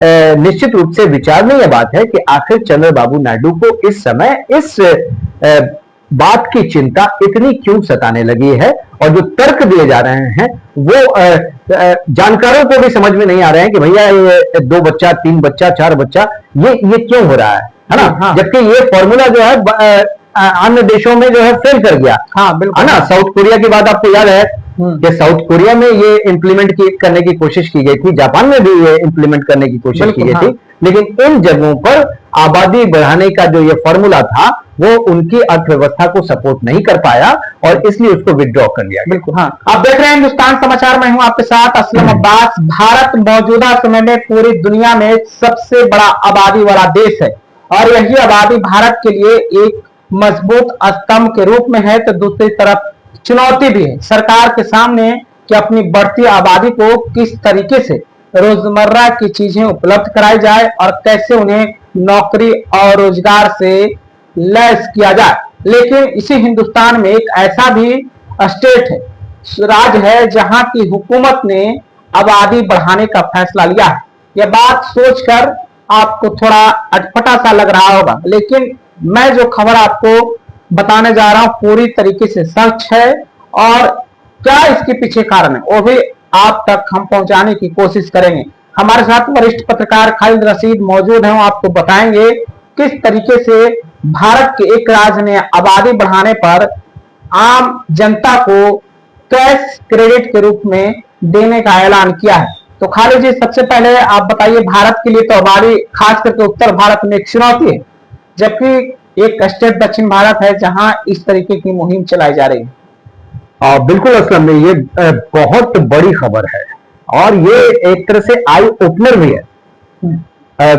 निश्चित रूप से विचारणीय बात है कि आखिर चंद्रबाबू नायडू को इस समय इस बात की चिंता इतनी क्यों सताने लगी है, और जो तर्क दिए जा रहे हैं वो जानकारों को भी समझ में नहीं आ रहे हैं कि भैया ये 2 बच्चा 3 बच्चा 4 बच्चा ये क्यों हो रहा है ना। हाँ। जबकि ये फॉर्मूला जो है अन्य देशों में जो है फेल कर गया। हाँ बिल्कुल, है ना। साउथ कोरिया की बात आपको याद है कि साउथ कोरिया में ये इंप्लीमेंट करने की कोशिश की गई थी, जापान में भी ये इंप्लीमेंट करने की कोशिश की गई थी, लेकिन इन जगहों पर आबादी बढ़ाने का जो ये फॉर्मूला था वो उनकी अर्थव्यवस्था को सपोर्ट नहीं कर पाया और इसलिए उसको विड्रॉ कर लिया। बिल्कुल हाँ। आप देख रहे हैं हिंदुस्तान समाचार में हूं आपके साथ असलम अब्बास। भारत मौजूदा समय में पूरी दुनिया में सबसे बड़ा आबादी वाला देश है और यही आबादी भारत के लिए एक मजबूत स्तंभ के रूप में है, तो दूसरी तरफ चुनौती भी है सरकार के सामने कि अपनी बढ़ती आबादी को किस तरीके से रोजमर्रा की चीजें उपलब्ध कराई जाए और कैसे उन्हें नौकरी और रोजगार से लैस किया जाए। लेकिन इसी हिंदुस्तान में एक ऐसा भी स्टेट है, राज्य है, जहां की हुकूमत ने आबादी बढ़ाने का फैसला लिया है। यह बात सोचकर आपको थोड़ा अटपटा सा लग रहा होगा, लेकिन मैं जो खबर आपको बताने जा रहा हूं पूरी तरीके से सच है और क्या इसके पीछे कारण है वो भी आप तक हम पहुंचाने की कोशिश करेंगे। हमारे साथ वरिष्ठ पत्रकार खालिद रशीद मौजूद हैं, वो आपको बताएंगे किस तरीके से भारत के एक राज्य ने आबादी बढ़ाने पर आम जनता को कैश क्रेडिट के रूप में देने का ऐलान किया है। तो खालिद जी, सबसे पहले आप बताइए, भारत के लिए तो आबादी खास करके उत्तर भारत में एक चुनौती है, जबकि एक स्टेट दक्षिण भारत है जहां इस तरीके की मुहिम चलाई जा रही है। बिल्कुल असलम में ये बहुत बड़ी खबर है और ये एक तरह से आई ओपनर भी है।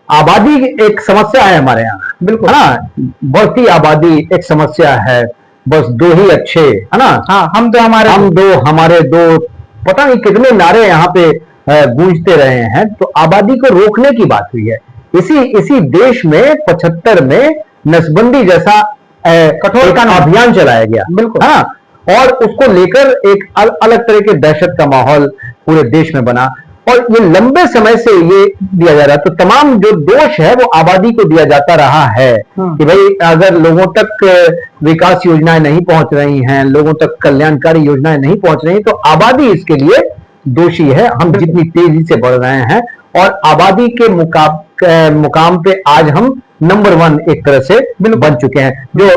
आबादी एक समस्या है हमारे यहाँ, बिल्कुल है ना। बढ़ती आबादी एक समस्या है, बस 2 ही अच्छे, है ना। हाँ, हम दो हमारे दो, पता नहीं कितने नारे यहाँ पे गूंजते रहे हैं। तो आबादी को रोकने की बात हुई है। इसी देश में 75 में नसबंदी जैसा कठोर का अभियान चलाया गया, बिल्कुल हाँ, और उसको लेकर एक अलग तरह के दहशत का माहौल पूरे देश में बना और ये लंबे समय से ये दिया जा रहा है। तो तमाम जो दोष है वो आबादी को दिया जाता रहा है कि भाई अगर लोगों तक विकास योजनाएं नहीं पहुंच रही हैं, लोगों तक कल्याणकारी योजनाएं नहीं पहुंच रही, तो आबादी इसके लिए दोषी है। हम जितनी तेजी से बढ़ रहे हैं और आबादी के मुकाम पे आज हम नंबर 1 एक तरह से बन चुके हैं, जो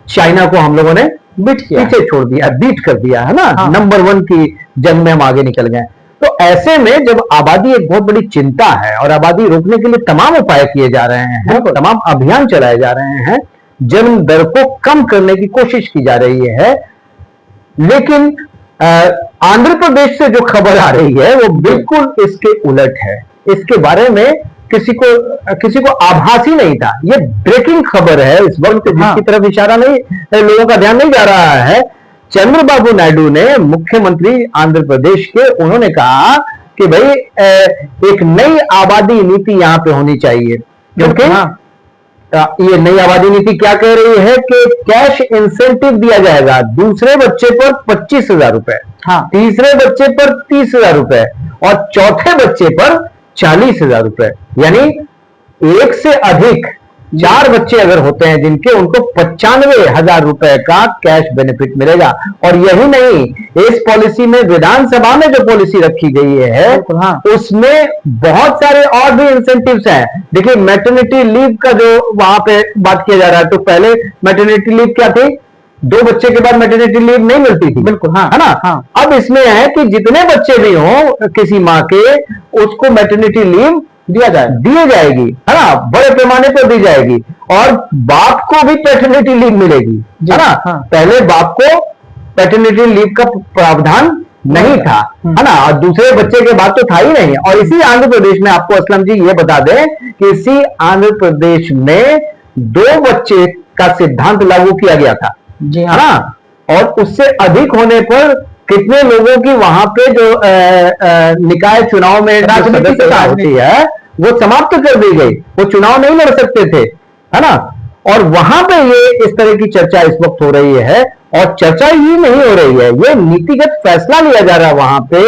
चाइना को हम लोगों ने पीछे छोड़ दिया, बीट कर दिया है ना। हाँ। नंबर 1 की जंग में हम आगे निकल गए। तो ऐसे में जब आबादी एक बहुत बड़ी चिंता है और आबादी रोकने के लिए तमाम उपाय किए जा रहे हैं, तमाम अभियान चलाए जा रहे हैं, जन्म दर को कम करने की कोशिश की जा रही है, लेकिन आंध्र प्रदेश से जो खबर आ रही है वो बिल्कुल इसके उलट है। इसके बारे में किसी को आभास ही नहीं था। ये ब्रेकिंग खबर है इस वक्त, जिसकी तरफ इशारा नहीं, लोगों का ध्यान नहीं जा रहा है। चंद्रबाबू नायडू ने, मुख्यमंत्री आंध्र प्रदेश के, उन्होंने कहा कि भाई एक नई आबादी नीति यहां पे होनी चाहिए, क्योंकि ये नई आबादी नीति क्या कह रही है कि कैश इंसेंटिव दिया जाएगा। दूसरे बच्चे पर 25,000 रुपए, हाँ, तीसरे बच्चे पर 30,000 रुपए और चौथे बच्चे पर 40,000 रुपए। यानी एक से अधिक 4 बच्चे अगर होते हैं जिनके, उनको 95,000 रुपए का कैश बेनिफिट मिलेगा। और यही नहीं, इस पॉलिसी में विधानसभा में जो पॉलिसी रखी गई है, हाँ, उसमें बहुत सारे और भी इंसेंटिव्स हैं। देखिए, मैटरनिटी लीव का जो वहां पे बात किया जा रहा है, तो पहले मैटरनिटी लीव क्या थी? 2 बच्चे के बाद मैटरनिटी लीव नहीं मिलती थी, बिल्कुल हाँ, है ना। हाँ। अब इसमें है कि जितने बच्चे भी हो किसी माँ के, उसको मैटरनिटी लीव दी जाएगी, है ना, बड़े पैमाने पर दी जाएगी और बाप को भी पैटर्निटी लीव मिलेगी, है ना। हाँ। पहले बाप को पैटर्निटी लीव का प्रावधान नहीं था, है ना, और दूसरे बच्चे के बाद तो था ही नहीं। और इसी आंध्र प्रदेश में, आपको असलम जी ये बता दें कि इसी आंध्र प्रदेश में 2 बच्चे का सिद्धांत लागू किया गया था, जी हाँ, ना, और उससे अधिक होने पर कितने लोगों की वहां पे जो निकाय चुनाव में सदस्यता होती है वो समाप्त कर दी गई, वो चुनाव नहीं लड़ सकते थे, है ना। और वहां पे ये इस तरह की चर्चा इस वक्त हो रही है, और चर्चा ही नहीं हो रही है, ये नीतिगत फैसला लिया जा रहा है वहां पे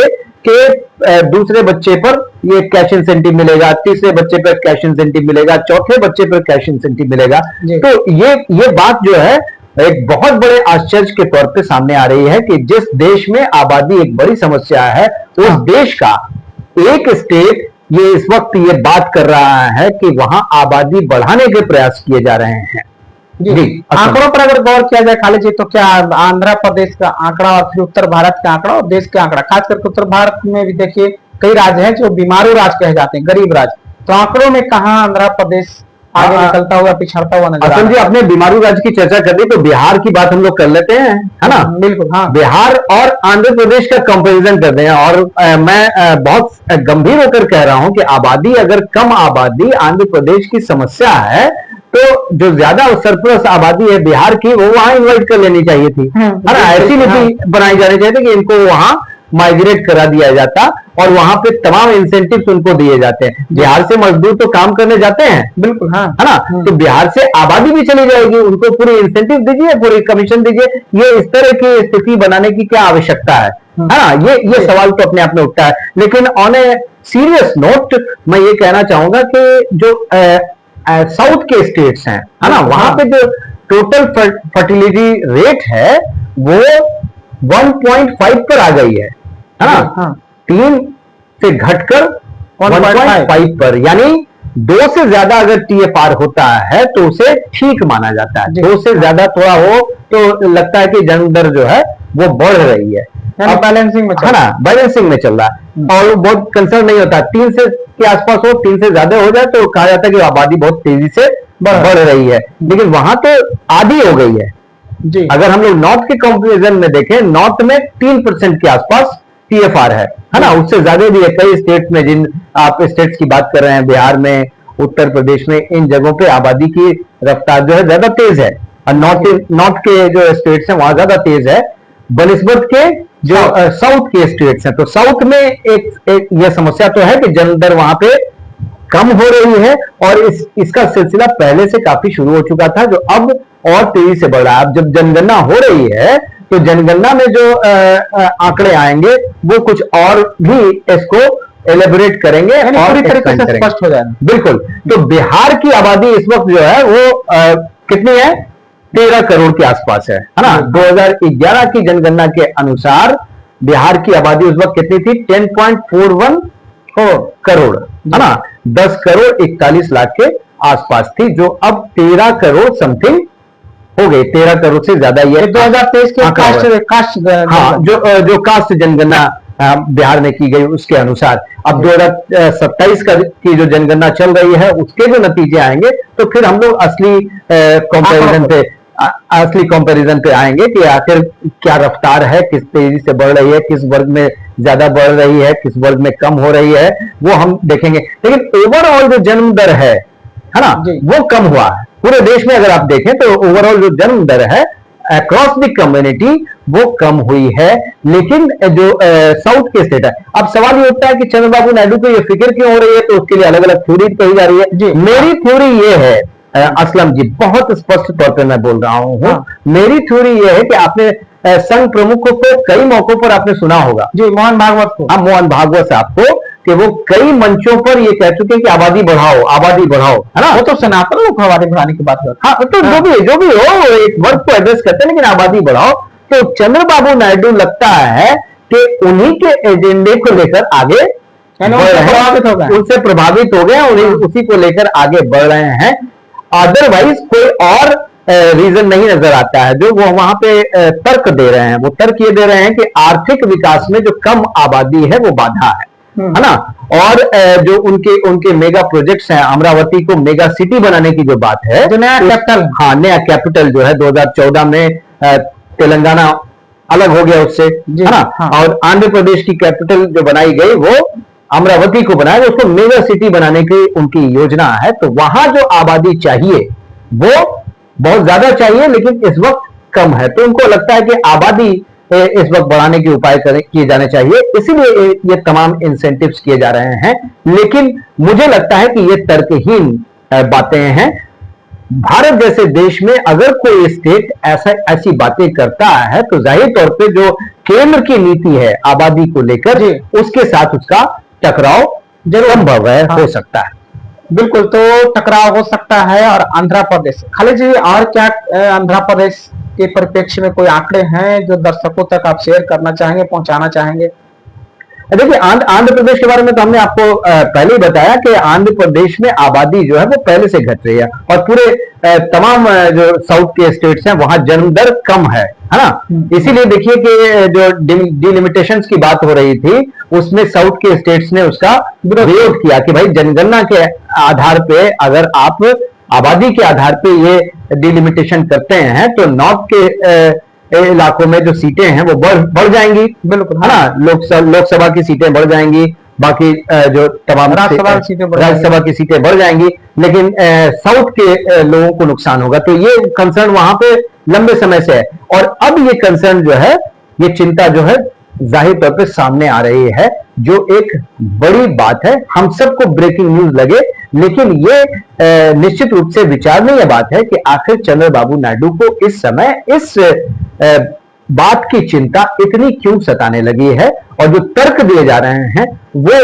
कि दूसरे बच्चे पर ये कैश इंसेंटिव मिलेगा, तीसरे बच्चे पर कैश इंसेंटिव मिलेगा, चौथे बच्चे पर कैश इंसेंटिव मिलेगा। तो ये बात जो है एक बहुत बड़े आश्चर्य के तौर पे सामने आ रही है कि जिस देश में आबादी एक बड़ी समस्या है, उस देश का एक स्टेट ये इस वक्त ये बात कर रहा है कि वहां आबादी बढ़ाने के प्रयास किए जा रहे हैं। जी, आंकड़ों पर अगर गौर किया जाए खाली जी, तो क्या आंध्र प्रदेश का आंकड़ा और फिर उत्तर भारत का आंकड़ा और देश का आंकड़ा, खास करके उत्तर भारत में भी देखिए कई राज्य हैं जो बीमारू राज्य कहे जाते हैं, गरीब राज्य, तो आंकड़ों में कहां आंध्र प्रदेश आगे निकलता हुआ पिछड़ता हुआ नजर आ रहा है। जी, आपने बीमारू राज्य की चर्चा कर दी तो बिहार की बात हम लोग कर लेते हैं, है ना? बिल्कुल, हाँ। बिहार और आंध्र प्रदेश का कंपैरिजन करते हैं और मैं बहुत गंभीर होकर कह रहा हूं कि आबादी, अगर कम आबादी आंध्र प्रदेश की समस्या है तो जो ज्यादा सरप्लस आबादी है बिहार की, वो वहां इन्वाइट कर लेनी चाहिए थी, है ना? ऐसी नीति बनाई जानी चाहिए थी कि इनको वहां माइग्रेट करा दिया जाता और वहां पे तमाम इंसेंटिव्स उनको दिए जाते हैं। बिहार से मजदूर तो काम करने जाते हैं, बिल्कुल, हाँ, है ना? तो बिहार से आबादी भी चली जाएगी, उनको पूरी इंसेंटिव दीजिए, पूरी कमीशन दीजिए। ये इस तरह की स्थिति बनाने की क्या आवश्यकता है ना? ये सवाल तो अपने आप में उठता है। लेकिन ऑन ए सीरियस नोट मैं ये कहना चाहूंगा कि जो साउथ के स्टेट्स हैं, है ना, वहां पे जो टोटल फर्टिलिटी रेट है वो 1.5 पर आ गई है ना? 3 से घटकर 1.5 पर, यानी 2 से ज्यादा अगर TFR होता है तो उसे ठीक माना जाता है। 2 से ज्यादा थोड़ा हो तो लगता है कि जन्म दर जो है वो बढ़ रही है, बैलेंसिंग में, है ना, बैलेंसिंग में चल रहा है और बहुत कंसर्न नहीं होता। 3 से के आसपास हो, 3 से ज्यादा हो जाए तो कहा जाता है कि आबादी बहुत तेजी से बढ़ रही है, लेकिन वहां तो आधी हो गई है जी। अगर हम लोग नॉर्थ के कंपैरिजन में देखें, नॉर्थ में 3% के आसपास TFR है ना? उससे ज्यादा भी है कई स्टेट में, जिन आप स्टेट्स की बात कर रहे हैं, बिहार में, उत्तर प्रदेश में, इन जगहों पे आबादी की रफ्तार जो है ज्यादा तेज है और नॉर्थ के जो स्टेट्स हैं वहां ज्यादा तेज है बनिस्बत के जो साउथ के स्टेट्स हैं। तो साउथ में एक यह समस्या तो है कि जन्म दर वहां पे कम हो रही है और इसका सिलसिला पहले से काफी शुरू हो चुका था, जो अब और तेजी से बढ़ रहा है। अब जब जनगणना हो रही है तो जनगणना में जो आंकड़े आएंगे वो कुछ और भी इसको एलेबोरेट करेंगे और पूरी तरीके से स्पष्ट हो जाएगा। बिल्कुल। तो बिहार की आबादी इस वक्त जो है वो कितनी है? 13 करोड़ के आसपास है ना? 2011 की जनगणना के अनुसार बिहार की आबादी उस वक्त कितनी थी? 10.41 करोड़, है ना? 10 करोड़ 41 लाख के आसपास थी, जो अब 13 करोड़ समथिंग हो गई। 13 करोड़ से ज्यादा ये 2023 के जो कास्ट जनगणना बिहार में की गई उसके अनुसार। अब 2027 की जो जनगणना चल रही है उसके जो नतीजे आएंगे तो फिर हम लोग असली कंपैरिजन पे आएंगे कि आखिर क्या रफ्तार है, किस तेजी से बढ़ रही है, किस वर्ग में ज्यादा बढ़ रही है, किस वर्ग में कम हो रही है, वो हम देखेंगे। लेकिन ओवरऑल जो जन्म दर है ना, वो कम हुआ है पूरे देश में। अगर आप देखें तो ओवरऑल जो जन्म दर है अक्रॉस द कम्युनिटी वो कम हुई है, लेकिन जो साउथ के स्टेट है। अब सवाल ये उठता है कि चंद्रबाबू नायडू को ये फिक्र क्यों हो रही है, तो उसके लिए अलग अलग थ्योरी कही जा रही है जी। मेरी थ्योरी ये है असलम जी, बहुत स्पष्ट तौर पे मैं बोल रहा हूं, मेरी थ्योरी ये है कि आपने संघ प्रमुखों को कई मौकों पर आपने सुना होगा जी, मोहन भागवत को, मोहन भागवत साहब को, कि वो कई मंचों पर ये कह चुके हैं कि आबादी बढ़ाओ, आबादी बढ़ाओ, है ना? वो तो सनातन लोग आबादी बढ़ाने की बात करते हैं। हाँ, तो जो भी हो एक वर्ग को एड्रेस करते हैं, लेकिन आबादी बढ़ाओ। तो चंद्रबाबू नायडू लगता है कि उन्हीं के एजेंडे को लेकर आगे उनसे प्रभावित हो गए, उन्हीं उसी को लेकर आगे बढ़ रहे हैं। अदरवाइज कोई और रीजन नहीं नजर आता है जो वो वहां पे तर्क दे रहे हैं। वो तर्क ये दे रहे हैं कि आर्थिक विकास में जो कम आबादी है वो बाधा है ना? और जो उनके मेगा प्रोजेक्ट्स हैं, अमरावती को मेगा सिटी बनाने की जो बात है, जो नया कैपिटल, हाँ, नया कैपिटल जो है 2014 में तेलंगाना अलग हो गया उससे, है ना? और आंध्र प्रदेश की कैपिटल जो बनाई गई वो अमरावती को बनाया, उसको मेगा सिटी बनाने की उनकी योजना है। तो वहां जो आबादी चाहिए वो बहुत ज्यादा चाहिए, लेकिन इस वक्त कम है। तो उनको लगता है कि आबादी इस वक्त बढ़ाने के उपाय किए जाने चाहिए, इसीलिए ये तमाम इंसेंटिव्स किए जा रहे हैं। लेकिन मुझे लगता है कि ये तर्कहीन बातें हैं। भारत जैसे देश में अगर कोई स्टेट ऐसी बातें करता है तो जाहिर तौर पे जो केंद्र की नीति है आबादी को लेकर, जी। उसके साथ उसका टकराव संभव है, हाँ। हो सकता है। बिल्कुल, तो टकराव हो सकता है। और आंध्र प्रदेश, खालिद जी, और क्या आंध्र प्रदेश के परिप्रेक्ष्य में कोई आंकड़े हैं जो दर्शकों तक आप शेयर करना चाहेंगे, पहुंचाना चाहेंगे? देखिए, आंध्र प्रदेश के बारे में तो हमने आपको पहले ही बताया कि आंध्र प्रदेश में आबादी जो है वो पहले से घट रही है, और पूरे तमाम जो साउथ के स्टेट्स हैं वहां जन्म दर कम है ना। इसीलिए देखिए कि जो डिलिमिटेशंस की बात हो रही थी, उसमें साउथ के स्टेट्स ने उसका विरोध किया कि भाई जनगणना के आधार पे अगर आप आबादी के आधार पे ये डिलिमिटेशन करते हैं तो नॉर्थ के इलाकों में जो सीटें हैं वो बढ़ जाएंगी, बिल्कुल, है ना। लोकसभा की सीटें बढ़ जाएंगी, बाकी जो तमाम राज्यसभा की सीटें बढ़ जाएंगी, लेकिन साउथ के लोगों को नुकसान होगा। तो ये कंसर्न वहां पे लंबे समय से है, और अब ये कंसर्न जो है, ये चिंता जो है जाहिर तौर पे सामने आ रही है, जो एक बड़ी बात है। हम सबको ब्रेकिंग न्यूज लगे, लेकिन ये निश्चित रूप से विचारणीय यह बात है कि आखिर चंद्रबाबू नायडू को इस समय इस बात की चिंता इतनी क्यों सताने लगी है, और जो तर्क दिए जा रहे हैं वो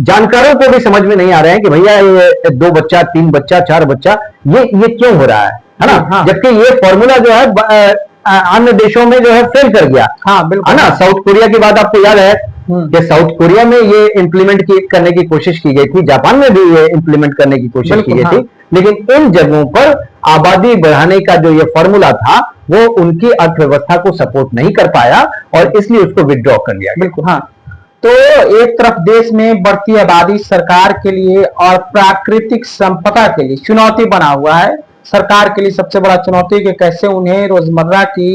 जानकारों को भी समझ में नहीं आ रहे हैं कि भैया ये 2 बच्चा, 3 बच्चा, 4 बच्चा ये क्यों हो रहा है ना। हाँ। जबकि ये फॉर्मूला जो है अन्य देशों में जो है फेल कर गया, हाँ बिल्कुल, है ना। साउथ कोरिया की बात आपको याद है कि साउथ कोरिया में ये इंप्लीमेंट करने की कोशिश की गई थी, जापान में भी ये इंप्लीमेंट करने की कोशिश की गई थी, लेकिन इन जगहों पर आबादी बढ़ाने का जो ये फॉर्मूला था वो उनकी अर्थव्यवस्था को सपोर्ट नहीं कर पाया, और इसलिए उसको विड्रॉ कर लिया। बिल्कुल, हाँ। तो एक तरफ देश में बढ़ती आबादी सरकार के लिए और प्राकृतिक संपदा के लिए चुनौती बना हुआ है। सरकार के लिए सबसे बड़ा चुनौती कि कैसे उन्हें रोजमर्रा की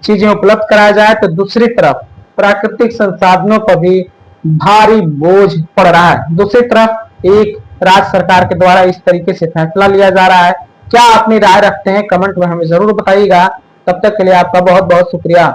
चीजें उपलब्ध कराया जाए, तो दूसरी तरफ प्राकृतिक संसाधनों पर भी भारी बोझ पड़ रहा है। दूसरी तरफ एक राज्य सरकार के द्वारा इस तरीके से फैसला लिया जा रहा है। क्या अपनी राय रखते हैं, कमेंट में हमें जरूर बताइएगा। तब तक के लिए आपका बहुत बहुत शुक्रिया।